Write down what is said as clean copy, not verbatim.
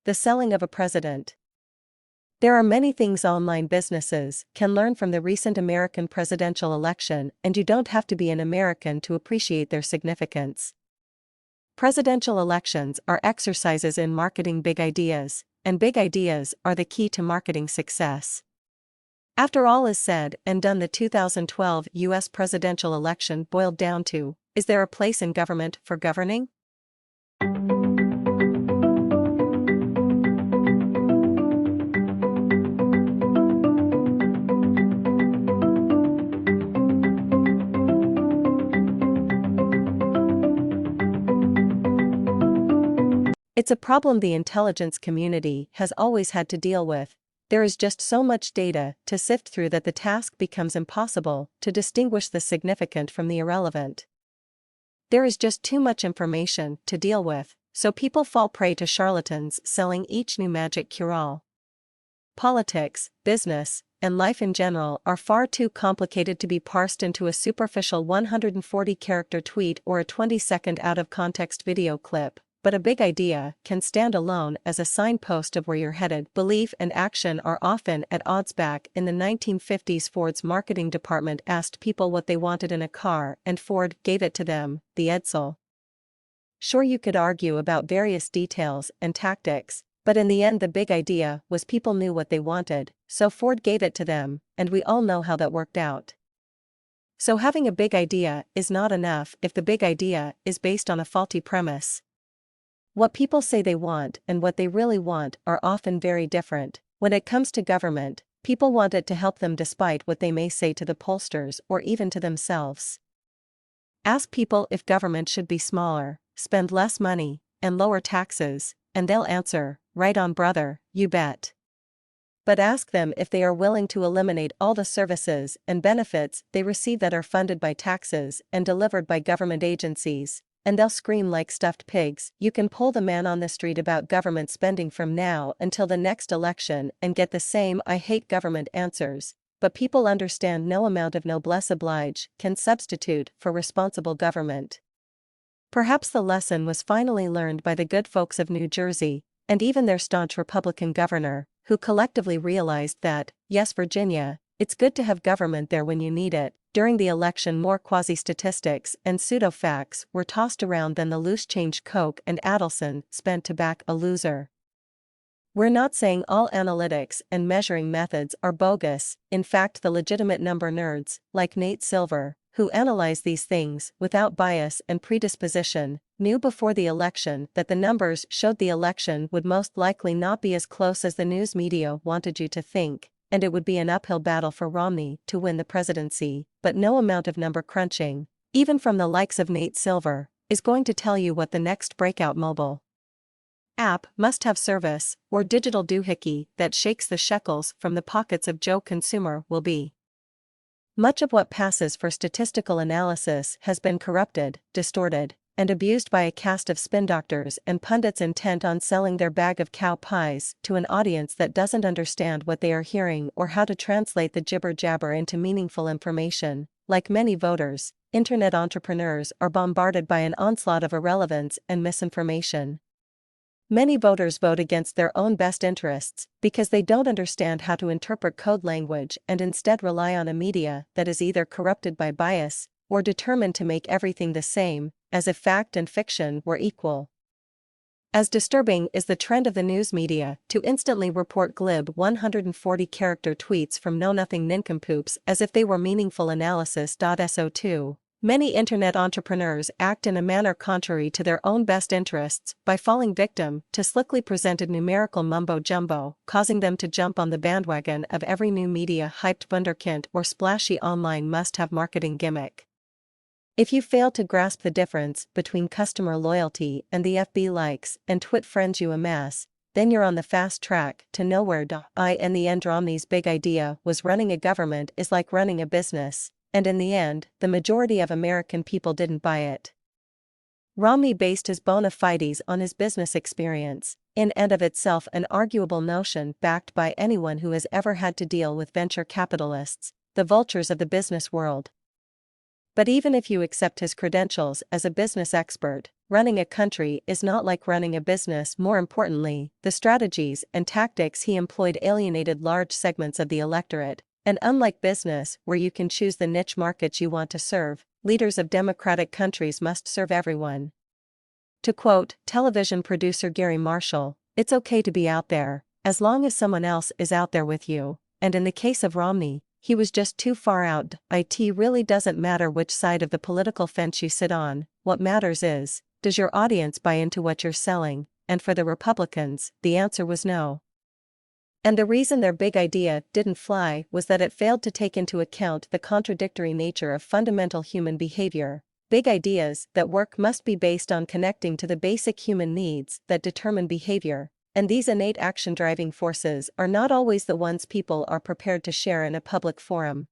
The selling of a president. There are many things online businesses can learn from the recent American presidential election, and you don't have to be an American to appreciate their significance. Presidential elections are exercises in marketing big ideas, and big ideas are the key to marketing success. After all is said and done, the 2012 U.S. presidential election boiled down to, is there a place in government for governing? It's a problem the intelligence community has always had to deal with. There is just so much data to sift through that the task becomes impossible to distinguish the significant from the irrelevant. There is just too much information to deal with, so people fall prey to charlatans selling each new magic cure-all. Politics, business, and life in general are far too complicated to be parsed into a superficial 140-character tweet or a 20-second out-of-context video clip. But a big idea can stand alone as a signpost of where you're headed. Belief and action are often at odds. Back in the 1950s, Ford's marketing department asked people what they wanted in a car, and Ford gave it to them, the Edsel. Sure, you could argue about various details and tactics, but in the end the big idea was people knew what they wanted, so Ford gave it to them, and we all know how that worked out. So having a big idea is not enough if the big idea is based on a faulty premise. What people say they want and what they really want are often very different. When it comes to government, people want it to help them despite what they may say to the pollsters or even to themselves. Ask people if government should be smaller, spend less money, and lower taxes, and they'll answer, right on brother, you bet. But ask them if they are willing to eliminate all the services and benefits they receive that are funded by taxes and delivered by government agencies, and they'll scream like stuffed pigs. You can poll the man on the street about government spending from now until the next election and get the same "I hate government" answers, but people understand no amount of noblesse oblige can substitute for responsible government. Perhaps the lesson was finally learned by the good folks of New Jersey, and even their staunch Republican governor, who collectively realized that, yes, Virginia, it's good to have government there when you need it. During the election, more quasi-statistics and pseudo-facts were tossed around than the loose change Koch and Adelson spent to back a loser. We're not saying all analytics and measuring methods are bogus. In fact, the legitimate number nerds, like Nate Silver, who analyze these things without bias and predisposition, knew before the election that the numbers showed the election would most likely not be as close as the news media wanted you to think, and it would be an uphill battle for Romney to win the presidency. But no amount of number crunching, even from the likes of Nate Silver, is going to tell you what the next breakout mobile app, must-have service, or digital doohickey that shakes the shekels from the pockets of Joe consumer will be. Much of what passes for statistical analysis has been corrupted, distorted, and abused by a cast of spin doctors and pundits intent on selling their bag of cow pies to an audience that doesn't understand what they are hearing or how to translate the jibber-jabber into meaningful information. Like many voters, internet entrepreneurs are bombarded by an onslaught of irrelevance and misinformation. Many voters vote against their own best interests because they don't understand how to interpret code language and instead rely on a media that is either corrupted by bias or determined to make everything the same, as if fact and fiction were equal. As disturbing is the trend of the news media to instantly report glib 140-character tweets from know-nothing nincompoops as if they were meaningful analysis. So2, many internet entrepreneurs act in a manner contrary to their own best interests by falling victim to slickly presented numerical mumbo-jumbo, causing them to jump on the bandwagon of every new media-hyped wunderkind or splashy online must-have marketing gimmick. If you fail to grasp the difference between customer loyalty and the FB likes and twit friends you amass, then you're on the fast track to nowhere. In the end, Romney's big idea was running a government is like running a business, and in the end, the majority of American people didn't buy it. Romney based his bona fides on his business experience, in and of itself an arguable notion backed by anyone who has ever had to deal with venture capitalists, the vultures of the business world. But even if you accept his credentials as a business expert, running a country is not like running a business. More importantly, the strategies and tactics he employed alienated large segments of the electorate, and unlike business, where you can choose the niche markets you want to serve, leaders of democratic countries must serve everyone. To quote television producer Gary Marshall, "It's okay to be out there, as long as someone else is out there with you," and in the case of Romney, he was just too far out. It really doesn't matter which side of the political fence you sit on, what matters is, does your audience buy into what you're selling? And for the Republicans, the answer was no. And the reason their big idea didn't fly was that it failed to take into account the contradictory nature of fundamental human behavior. Big ideas that work must be based on connecting to the basic human needs that determine behavior, and these innate action-driving forces are not always the ones people are prepared to share in a public forum.